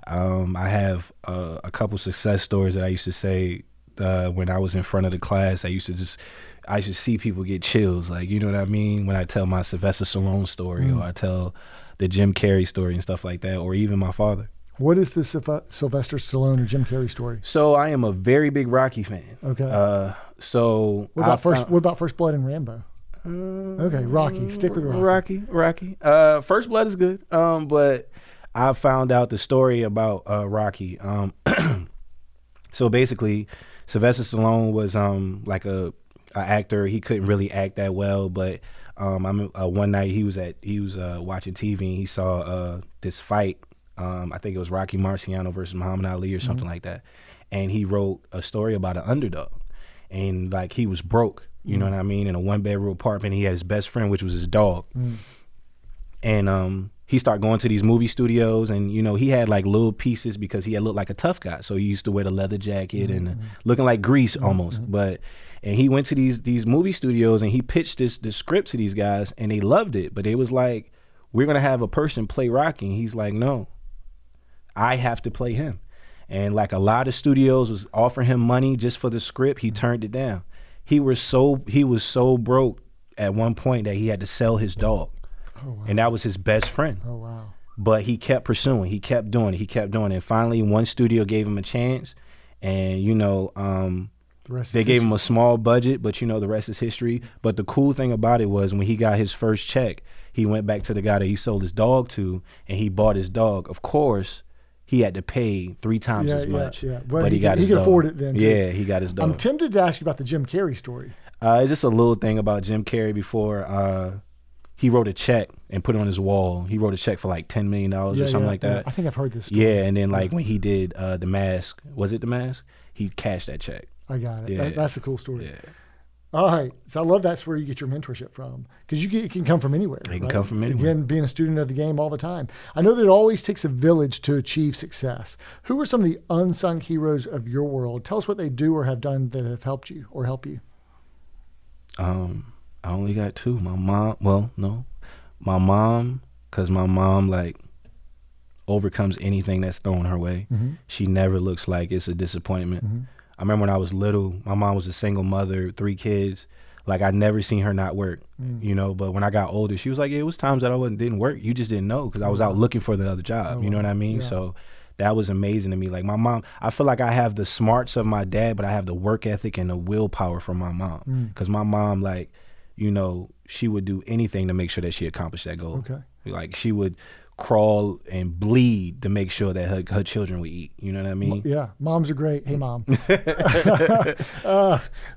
I have a couple success stories that I used to say when I was in front of the class. I used to see people get chills, like, you know what I mean, when I tell my Sylvester Stallone story or I tell the Jim Carrey story and stuff like that, or even my father. What is the Sylvester Stallone or Jim Carrey story? So I am a very big Rocky fan. Okay. So what about First Blood and Rambo? Okay, Rocky. Stick with Rocky. Rocky. First Blood is good. But I found out the story about Rocky. So basically, Sylvester Stallone was like a actor. He couldn't really act that well, but one night he was watching TV and he saw this fight. I think it was Rocky Marciano versus Muhammad Ali or something like that. And he wrote a story about an underdog. And like he was broke, you know what I mean, in a 1-bedroom apartment. He had his best friend, which was his dog. And he started going to these movie studios, and, you know, he had like little pieces because he had looked like a tough guy. So he used to wear the leather jacket and looking like Grease almost. And he went to these movie studios and he pitched this script to these guys, and they loved it. But they was like, we're going to have a person play Rocky. And he's like, no, I have to play him. And like a lot of studios was offering him money just for the script. He turned it down. He was so broke at one point that he had to sell his dog. Oh, wow. And that was his best friend. Oh, wow. But he kept pursuing. He kept doing it. And finally, one studio gave him a chance. And, you know, they gave him a small budget, but, you know, the rest is history. But the cool thing about it was when he got his first check, he went back to the guy that he sold his dog to, and he bought his dog. Of course, he had to pay 3 times as much. Yeah. But he got his dog. He could afford it then, too. Yeah, he got his dog. I'm tempted to ask you about the Jim Carrey story. It's just a little thing about Jim Carrey before he wrote a check and put it on his wall. He wrote a check for like $10 million or something like that. I think I've heard this story. Yeah, and then like when he did The Mask, was it The Mask? He cashed that check. I got it. Yeah. That's a cool story. Yeah. All right. So I love that's where you get your mentorship from, because it can come from anywhere. It can come from anywhere. Again, being a student of the game all the time. I know that it always takes a village to achieve success. Who are some of the unsung heroes of your world? Tell us what they do or have done that have helped you or help you. I only got 2. My mom. Well, no, my mom, because my mom like overcomes anything that's thrown her way. She never looks like it's a disappointment. I remember when I was little, my mom was a single mother, 3 kids. Like, I never seen her not work, you know. But when I got older, she was like, yeah, it was times that I didn't work. You just didn't know because I was out looking for the other job. You know what I mean? Yeah. So that was amazing to me. Like, my mom, I feel like I have the smarts of my dad, but I have the work ethic and the willpower from my mom. Because my mom, like, you know, she would do anything to make sure that she accomplished that goal. Okay. Like, she would crawl and bleed to make sure that her children would eat. You know what I mean? Yeah. Moms are great. Hey, Mom. That's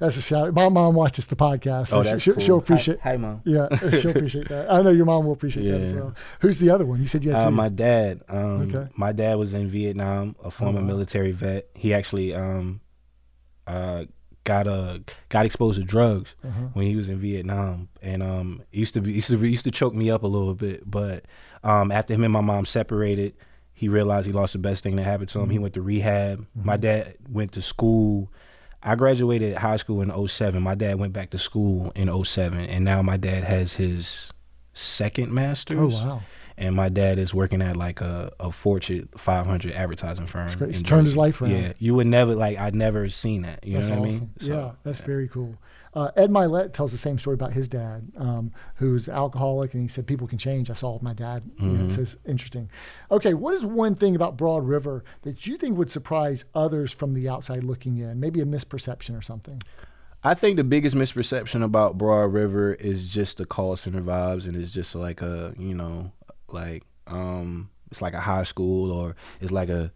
a shout. My mom watches the podcast. So that's cool. She'll appreciate. Hi, Mom. Yeah, she'll appreciate that. I know your mom will appreciate that as well. Who's the other one? You said you had 2. My dad. Okay. My dad was in Vietnam, a former military vet. He actually got exposed to drugs when he was in Vietnam, and it used to choke me up a little bit. But after him and my mom separated, he realized he lost the best thing that happened to him. He went to rehab. My dad went to school. I graduated high school in 07. My dad went back to school in 07, and now my dad has his second master's. Oh, wow. And my dad is working at like a Fortune 500 advertising firm. That's great. He's turned his life around. Yeah, you would never, like, I'd never seen that. You know what I mean? So, yeah, that's very cool. Ed Milet tells the same story about his dad, who's alcoholic, and he said people can change. I saw my dad. You know, so it's interesting. Okay, what is one thing about Broad River that you think would surprise others from the outside looking in? Maybe a misperception or something. I think the biggest misperception about Broad River is just the call center vibes, and it's just like a, you know, like it's like a high school, or it's like a,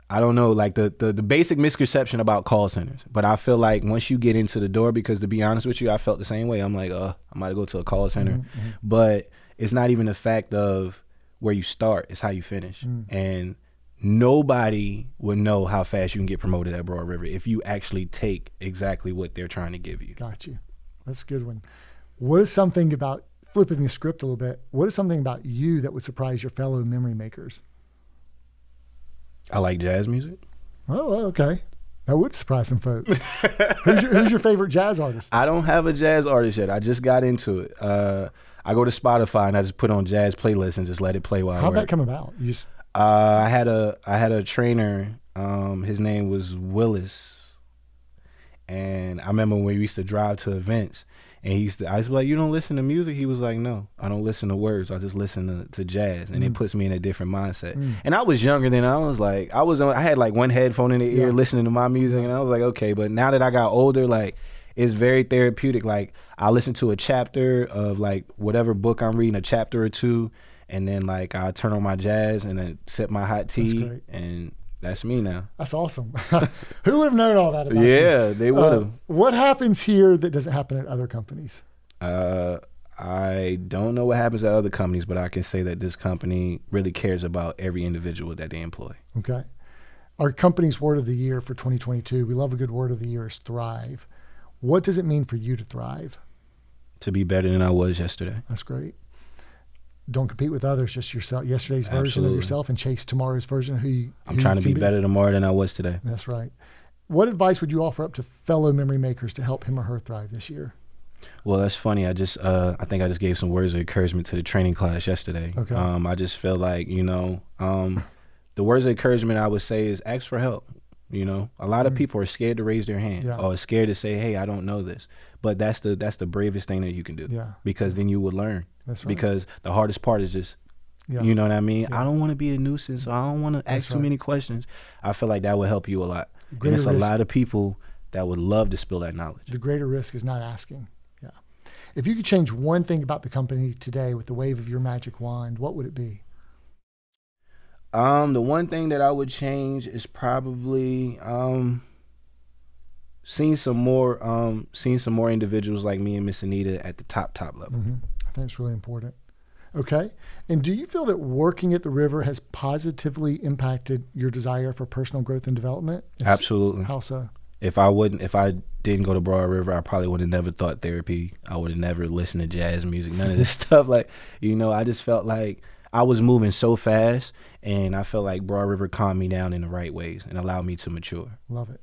I don't know, like the basic misconception about call centers. But I feel like once you get into the door, because to be honest with you, I felt the same way. I'm like, I might go to a call center. But it's not even the fact of where you start, it's how you finish. And nobody would know how fast you can get promoted at Broad River if you actually take exactly what they're trying to give you. Got you. That's a good one. What is something about, flipping the script a little bit, what is something about you that would surprise your fellow memory makers? I like jazz music. Oh, okay. That would surprise some folks. Who's your favorite jazz artist? I don't have a jazz artist yet. I just got into it. I go to Spotify and I just put on jazz playlists and just let it play while I work. How'd that come about? You just... I had a trainer. His name was Willis, and I remember when we used to drive to events, and I was like, "You don't listen to music?" He was like, "No, I don't listen to words. I just listen to jazz, and it puts me in a different mindset." And I was younger then. I was like, I had like one headphone in the ear listening to my music, and I was like, okay. But now that I got older, like, it's very therapeutic. Like, I listen to a chapter of like whatever book I'm reading, a chapter or two, and then like I turn on my jazz and then sip my hot tea, and that's me now. That's awesome. Who would have known all that about you? Yeah, they would have. What happens here that doesn't happen at other companies? I don't know what happens at other companies, but I can say that this company really cares about every individual that they employ. Okay. Our company's word of the year for 2022, we love a good word of the year, is thrive. What does it mean for you to thrive? To be better than I was yesterday. That's great. Don't compete with others, just yourself. Yesterday's version of yourself, and chase tomorrow's version of who you I'm trying to be better tomorrow than I was today. That's right. What advice would you offer up to fellow memory makers to help him or her thrive this year? Well, that's funny. I think I just gave some words of encouragement to the training class yesterday. Okay. I just feel like, the words of encouragement I would say is ask for help. A lot of people are scared to raise their hand or scared to say, hey, I don't know this. But that's the bravest thing that you can do, because then you would learn. That's right. Because the hardest part is just, you know what I mean? Yeah. I don't want to be a nuisance. I don't want to ask too many questions. I feel like that would help you a lot. And there's a lot of people that would love to spill that knowledge. The greater risk is not asking. Yeah. If you could change one thing about the company today with the wave of your magic wand, what would it be? The one thing that I would change is probably seeing some more individuals like me and Miss Anita at the top level. I think it's really important. Okay. And do you feel that working at the river has positively impacted your desire for personal growth and development? Absolutely. How so? If I didn't go to Broad River, I probably would have never thought therapy. I would have never listened to jazz music, none of this stuff. Like, I just felt like I was moving so fast, and I felt like Broad River calmed me down in the right ways and allowed me to mature. Love it.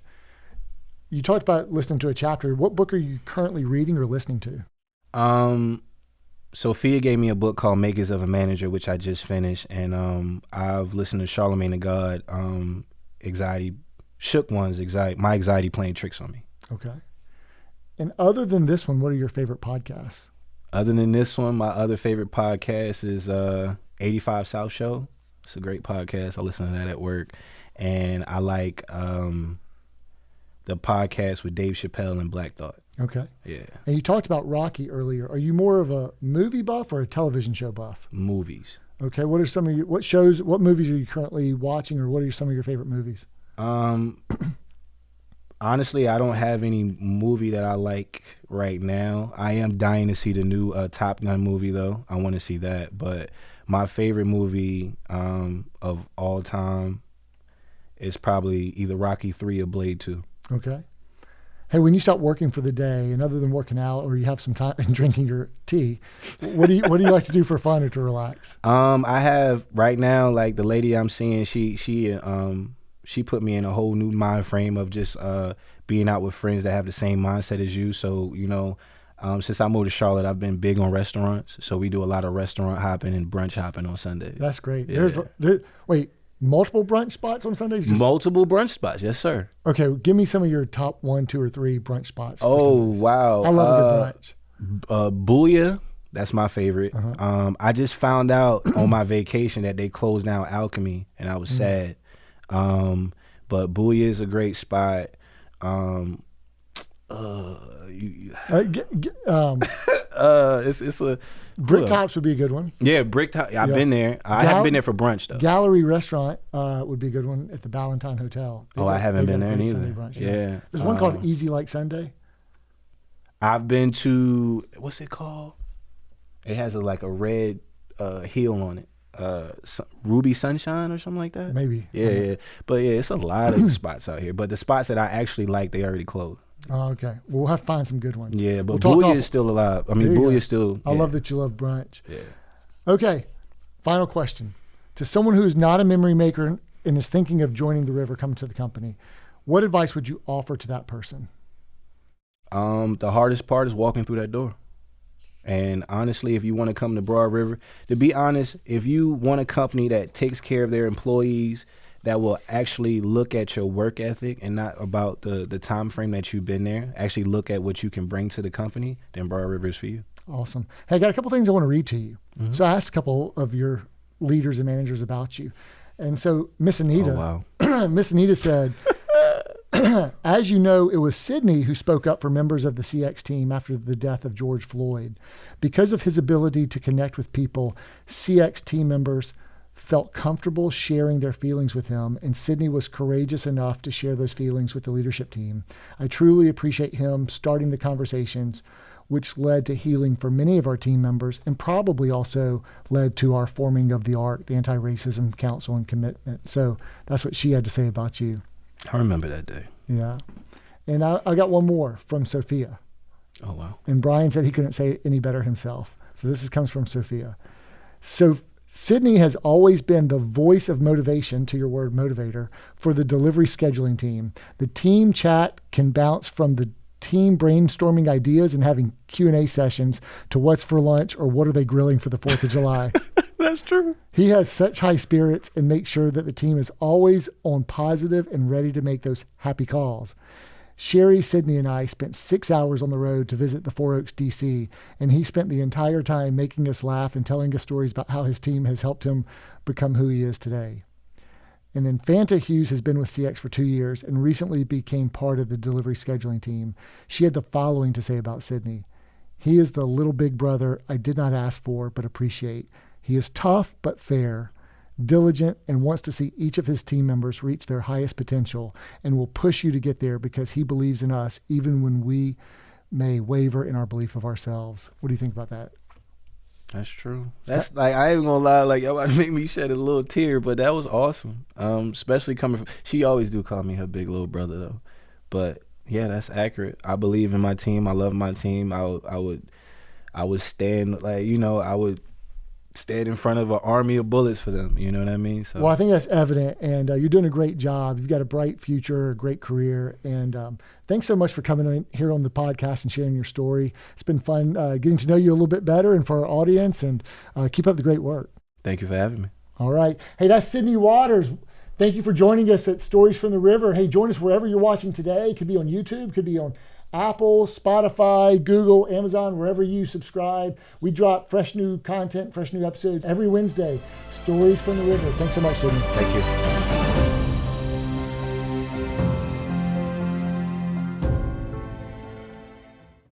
You talked about listening to a chapter. What book are you currently reading or listening to? Sophia gave me a book called Makers of a Manager, which I just finished, and I've listened to Charlemagne the God, Anxiety, Shook One's Anxiety, My Anxiety Playing Tricks on Me. Okay. And other than this one, what are your favorite podcasts? Other than this one, my other favorite podcast is 85 South Show. It's a great podcast. I listen to that at work. And I like the podcast with Dave Chappelle and Black Thought. Okay. Yeah. And you talked about Rocky earlier. Are you more of a movie buff or a television show buff? Movies. Okay. What movies are you currently watching, or what are some of your favorite movies? Honestly, I don't have any movie that I like right now. I am dying to see the new Top Gun movie, though. I want to see that. But my favorite movie of all time is probably either Rocky 3 or Blade 2. Okay. Hey, when you stop working for the day, and other than working out, or you have some time and drinking your tea, what do you like to do for fun or to relax? I have right now, like the lady I'm seeing, she put me in a whole new mind frame of just being out with friends that have the same mindset as you. So, since I moved to Charlotte, I've been big on restaurants. So we do a lot of restaurant hopping and brunch hopping on Sundays. That's great. Yeah. Wait, multiple brunch spots on Sundays? Multiple brunch spots, yes, sir. Okay, give me some of your top 1, 2, or 3 brunch spots. Oh, wow. I love a good brunch. Bulla, that's my favorite. I just found out on my vacation that they closed down Alchemy, and I was sad. But Bulla is a great spot. It's a Brick Tops would be a good one. Yeah, Brick Top. I've been there. I haven't been there for brunch though. Gallery Restaurant would be a good one at the Ballantine Hotel. I haven't been there neither. Brunch, yeah. There's one called Easy Like Sunday. I've been to, what's it called? It has a red heel on it. Ruby Sunshine or something like that. Maybe. Yeah. But yeah, it's a lot of spots out here. But the spots that I actually like, they already closed. Oh, okay. We'll have to find some good ones. Yeah, but Bulla is still alive. I mean, Bulla is still. I love that you love brunch. Yeah. Okay. Final question. To someone who is not a memory maker and is thinking of joining the river, coming to the company, what advice would you offer to that person? The hardest part is walking through that door. And honestly, if you want to come to Broad River, to be honest, if you want a company that takes care of their employees, that will actually look at your work ethic and not about the time frame that you've been there, actually look at what you can bring to the company, then Broad River is for you. Awesome. Hey, I got a couple things I want to read to you. So I asked a couple of your leaders and managers about you. And so Miss Anita, Miss Anita said, as you know, it was Sidney who spoke up for members of the CX team after the death of George Floyd. Because of his ability to connect with people, CX team members felt comfortable sharing their feelings with him, and Sidney was courageous enough to share those feelings with the leadership team. I truly appreciate him starting the conversations, which led to healing for many of our team members and probably also led to our forming of the ARC, the Anti-Racism Council and Commitment. So that's what she had to say about you. I remember that day. Yeah. And I got one more from Sophia. Oh, wow. And Brian said he couldn't say it any better himself. So this comes from Sophia. So Sidney has always been the voice of motivation, to your word motivator, for the delivery scheduling team. The team chat can bounce from the team brainstorming ideas and having Q&A sessions to what's for lunch or what are they grilling for the 4th of July. That's true. He has such high spirits and makes sure that the team is always on positive and ready to make those happy calls. Sherry, Sidney, and I spent 6 hours on the road to visit the Four Oaks, D.C., and he spent the entire time making us laugh and telling us stories about how his team has helped him become who he is today. And then Fanta Hughes has been with CX for 2 years and recently became part of the delivery scheduling team. She had the following to say about Sidney. He is the little big brother I did not ask for but appreciate. He is tough but fair, diligent, and wants to see each of his team members reach their highest potential and will push you to get there because he believes in us even when we may waver in our belief of ourselves. What do you think about that? That's true. That's like, I ain't gonna lie, like, y'all about to make me shed a little tear, but that was awesome. Especially coming from, she always do call me her big little brother though. But yeah, that's accurate. I believe in my team. I love my team. I would stand, like, I would stand in front of an army of bullets for them. You know what I mean? So. Well, I think that's evident, and you're doing a great job. You've got a bright future, a great career, and thanks so much for coming in here on the podcast and sharing your story. It's been fun getting to know you a little bit better and for our audience, and keep up the great work. Thank you for having me. All right. Hey, that's Sidney Waters. Thank you for joining us at Stories from the River. Hey, join us wherever you're watching today. It could be on YouTube, could be on Apple, Spotify, Google, Amazon, wherever you subscribe. We drop fresh new content, fresh new episodes every Wednesday. Stories from the River. Thanks so much, Sidney. Thank you.